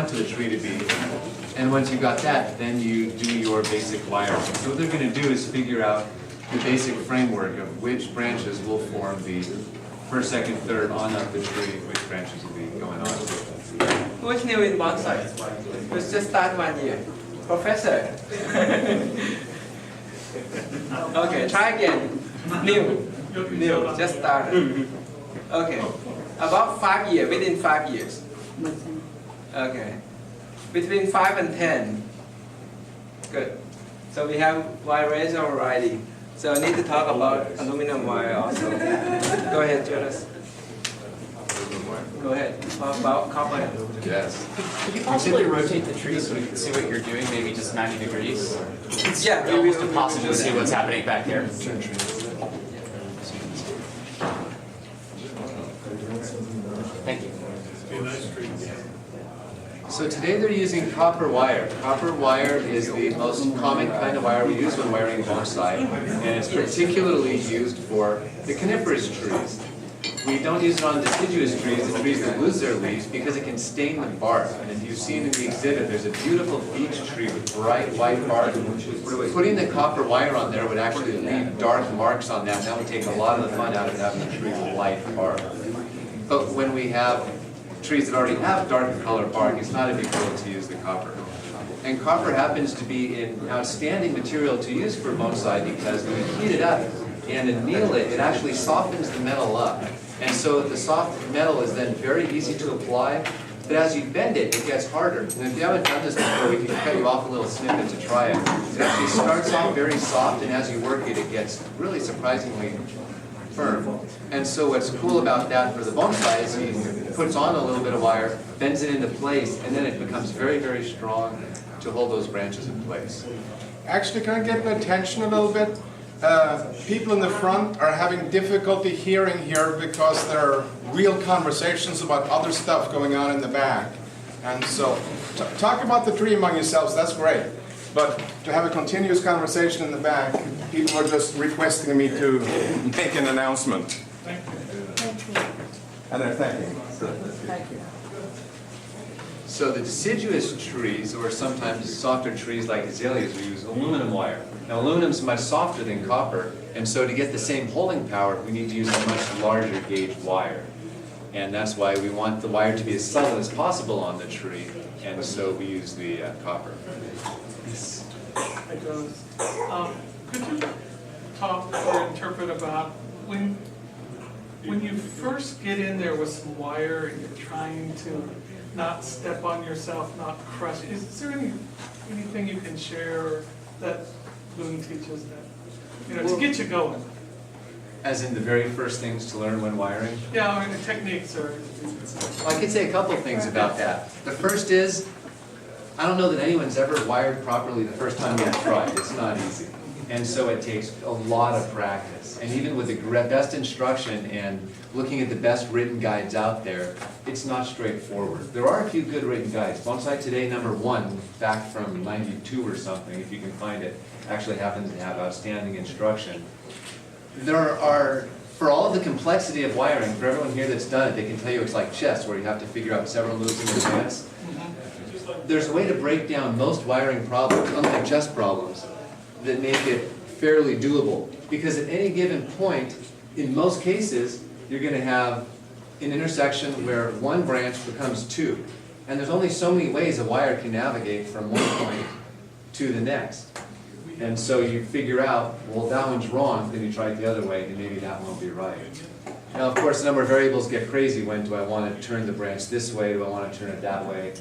want the tree to be. And once you've got that, then you do your basic wiring. So what they're going to do is figure out the basic framework of which branches will form the first, second, third on up the tree, which branches will be going on. Who's new in bonsai? Who's just start 1 year? Professor. Okay, try again. New, just started. Okay, about 5 years, within 5 years. Okay, between 5 and 10. Good. So we have wide range of variety. So I need to talk about aluminum wire also. Go ahead, Jonas. Go ahead. Talk about copper. Yes. Could you possibly rotate the tree so we can see what you're doing, maybe just 90 degrees? Yeah, It's almost impossible to see what's happening back there. Thank you. So today they're using copper wire. Copper wire is the most common kind of wire we use when wiring bonsai, and it's particularly used for the coniferous trees. We don't use it on deciduous trees, the trees that lose their leaves, because it can stain the bark. And if you've seen in the exhibit, there's a beautiful beech tree with bright white bark. Putting the copper wire on there would actually leave dark marks on that, and that would take a lot of the fun out of having a tree with light bark. But when we have trees that already have dark colored bark, it's not a big deal to use the copper. And copper happens to be an outstanding material to use for bonsai because when you heat it up and anneal it, it actually softens the metal up. And so the soft metal is then very easy to apply, but as you bend it, it gets harder. And if you haven't done this before, we can cut you off a little snippet to try it. It actually starts off very soft, and as you work it, it gets really surprisingly firm. And so what's cool about that for the bonsai is he puts on a little bit of wire, bends it into place, and then it becomes very, very strong to hold those branches in place. Actually, can I get the attention a little bit? People in the front are having difficulty hearing here because there are real conversations about other stuff going on in the back. And so, talk about the tree among yourselves, that's great. But to have a continuous conversation in the back, people are just requesting me to make an announcement. Thank you. Thank you. And they're thanking me. Thank you. So the deciduous trees, or sometimes softer trees like azaleas, we use aluminum wire. Now aluminum is much softer than copper, and so to get the same holding power, we need to use a much larger gauge wire. And that's why we want the wire to be as subtle as possible on the tree, and so we use the copper. Hi, Jonas. Could you talk or interpret about when you first get in there with some wire and you're trying to not step on yourself, not crush, is there anything you can share that Boone teaches that, to get you going? As in the very first things to learn when wiring? Yeah, or the techniques or... Well, I could say a couple things about that. The first is, I don't know that anyone's ever wired properly the first time they've tried. It's not easy. And so it takes a lot of practice. And even with the best instruction and looking at the best written guides out there, it's not straightforward. There are a few good written guides. Bonsai Today #1, back from '92 or something, if you can find it, actually happens to have outstanding instruction. There are, for all of the complexity of wiring, for everyone here that's done it, they can tell you it's like chess, where you have to figure out several moves in advance. There's a way to break down most wiring problems, unlike chess problems, that make it fairly doable. Because at any given point, in most cases, you're going to have an intersection where one branch becomes two. And there's only so many ways a wire can navigate from one point to the next. And so you figure out, well, that one's wrong, then you try it the other way, and maybe that won't be right. Now, of course, the number of variables get crazy. When do I want to turn the branch this way? Do I want to turn it that way?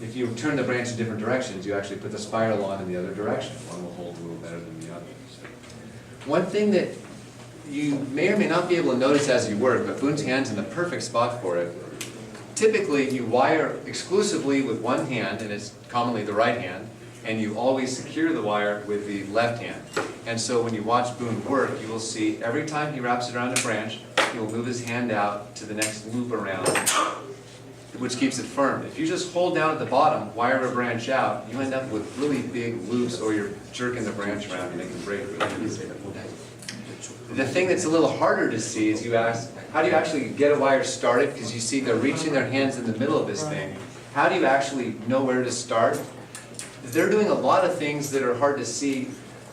If you turn the branch in different directions, you actually put the spiral on in the other direction. One will hold a little better than the other. One thing that you may or may not be able to notice as you work, but Boone's hand's in the perfect spot for it. Typically, you wire exclusively with one hand, and it's commonly the right hand, and you always secure the wire with the left hand. And so when you watch Boone work, you will see every time he wraps it around a branch, he will move his hand out to the next loop around, which keeps it firm. If you just hold down at the bottom, wire a branch out, you end up with really big loops, or you're jerking the branch around and it can break really easy. The thing that's a little harder to see is you ask, how do you actually get a wire started? Because you see they're reaching their hands in the middle of this thing, how do you actually know where to start? They're doing a lot of things that are hard to see.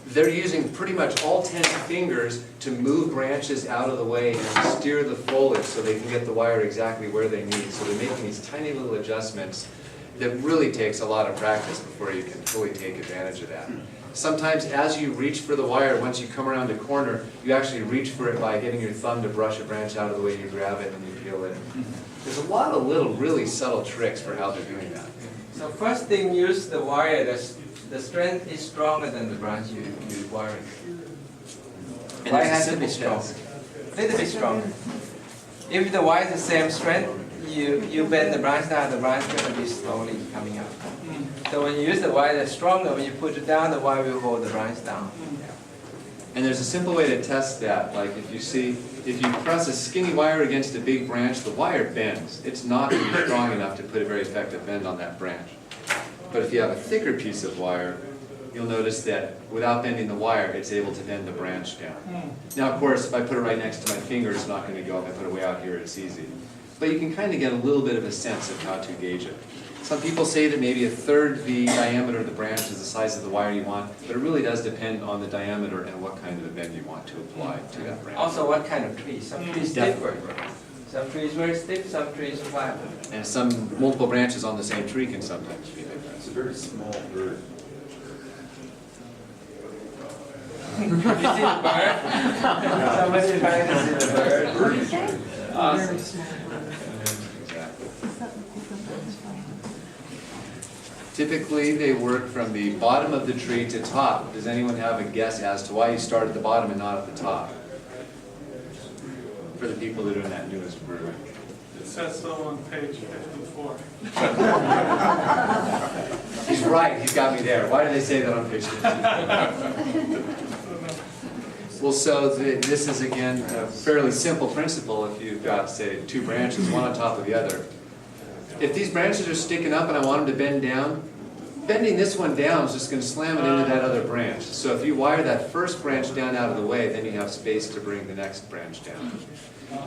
They're using pretty much all 10 fingers to move branches out of the way and steer the foliage so they can get the wire exactly where they need. So they're making these tiny little adjustments that really takes a lot of practice before you can fully take advantage of that. Sometimes as you reach for the wire, once you come around the corner, you actually reach for it by getting your thumb to brush a branch out of the way, you grab it and you peel it. There's a lot of little really subtle tricks for how they're doing that. So first thing, use the wire. The strength is stronger than the branch you wiring. And Wire there's has a to be simple strong. test. Little bit stronger. If the wire is the same strength, you bend the branch down, the branch is going to be slowly coming up. So when you use the wire that's stronger, when you put it down, the wire will hold the branch down. And there's a simple way to test that. Like if you press a skinny wire against a big branch, the wire bends. It's not going to be strong enough to put a very effective bend on that branch. But if you have a thicker piece of wire, you'll notice that without bending the wire, it's able to bend the branch down. Now, of course, if I put it right next to my finger, it's not going to go. If I put it way out here, it's easy. But you can kind of get a little bit of a sense of how to gauge it. Some people say that maybe 1/3 the diameter of the branch is the size of the wire you want, but it really does depend on the diameter and what kind of a bend you want to apply to that branch. Also, what kind of tree? Some trees differ. Some trees very stiff, some trees flat. And some multiple branches on the same tree can sometimes be different. It's a very small bird. You see the bird? Somebody trying to see the bird. Awesome. Typically, they work from the bottom of the tree to top. Does anyone have a guess as to why you start at the bottom and not at the top? For the people that are in that newest brewery. It says so on page 54. He's right, he's got me there. Why do they say that on page 15? Well, so this is again a fairly simple principle if you've got, say, 2 branches, one on top of the other. If these branches are sticking up and I want them to bend down, bending this one down is just going to slam it into that other branch. So if you wire that first branch down out of the way, then you have space to bring the next branch down.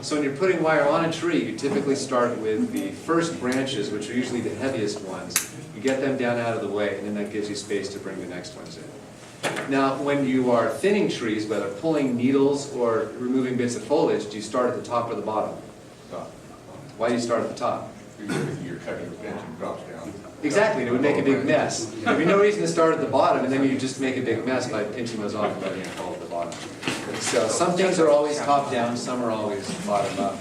So when you're putting wire on a tree, you typically start with the first branches, which are usually the heaviest ones. You get them down out of the way, and then that gives you space to bring the next ones in. Now, when you are thinning trees, whether pulling needles or removing bits of foliage, do you start at the top or the bottom? Why do you start at the top? You're cutting the bench and drops down. Exactly, it would make a big mess. There'd be no reason to start at the bottom, and then you just make a big mess by pinching those off and letting it fall at the bottom. So some things are always top down, some are always bottom up.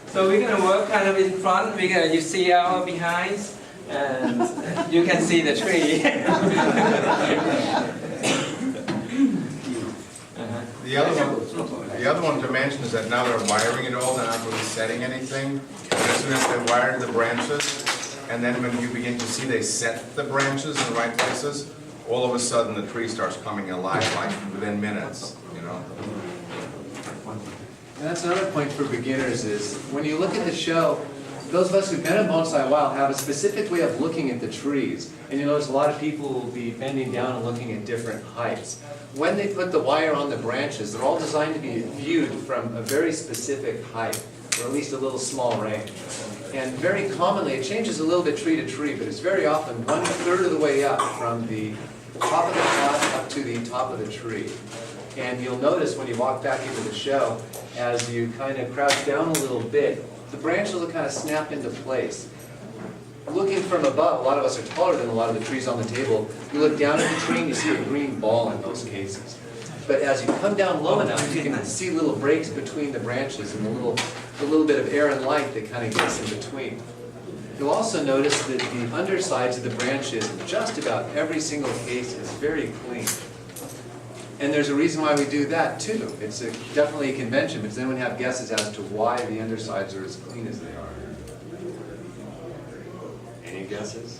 So we're going to work kind of in front. You see our behinds, and you can see the tree. The other one to mention is that now they're wiring it all, they're not really setting anything. As soon as they wire the branches, and then when you begin to see they set the branches in the right places, all of a sudden the tree starts coming alive like within minutes, you know. And that's another point for beginners is, when you look at the show, those of us who've been in bonsai a while have a specific way of looking at the trees. And you notice a lot of people will be bending down and looking at different heights. When they put the wire on the branches, they're all designed to be viewed from a very specific height, or at least a little small range. And very commonly, it changes a little bit tree to tree, but it's very often 1/3 of the way up from the top of the pot up to the top of the tree. And you'll notice when you walk back into the show, as you kind of crouch down a little bit, the branches will kind of snap into place. Looking from above, a lot of us are taller than a lot of the trees on the table. You look down at the tree and you see a green ball in most cases. But as you come down low enough, you can see little breaks between the branches and the little bit of air and light that kind of gets in between. You'll also notice that the undersides of the branches, in just about every single case, is very clean. And there's a reason why we do that too. It's definitely a convention, but does anyone have guesses as to why the undersides are as clean as they are? Any guesses?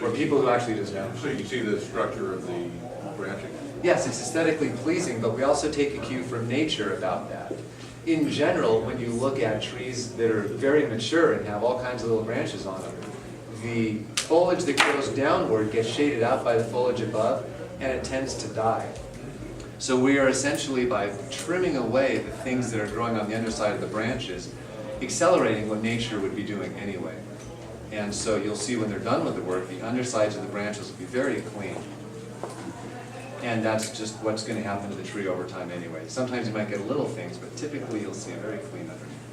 Or people who actually just know? So you can see the structure of the branching? Yes, it's aesthetically pleasing, but we also take a cue from nature about that. In general, when you look at trees that are very mature and have all kinds of little branches on them, the foliage that grows downward gets shaded out by the foliage above, and it tends to die. So we are essentially, by trimming away the things that are growing on the underside of the branches, accelerating what nature would be doing anyway. And so you'll see when they're done with the work, the undersides of the branches will be very clean. And that's just what's going to happen to the tree over time anyway. Sometimes you might get little things, but typically you'll see a very clean underneath.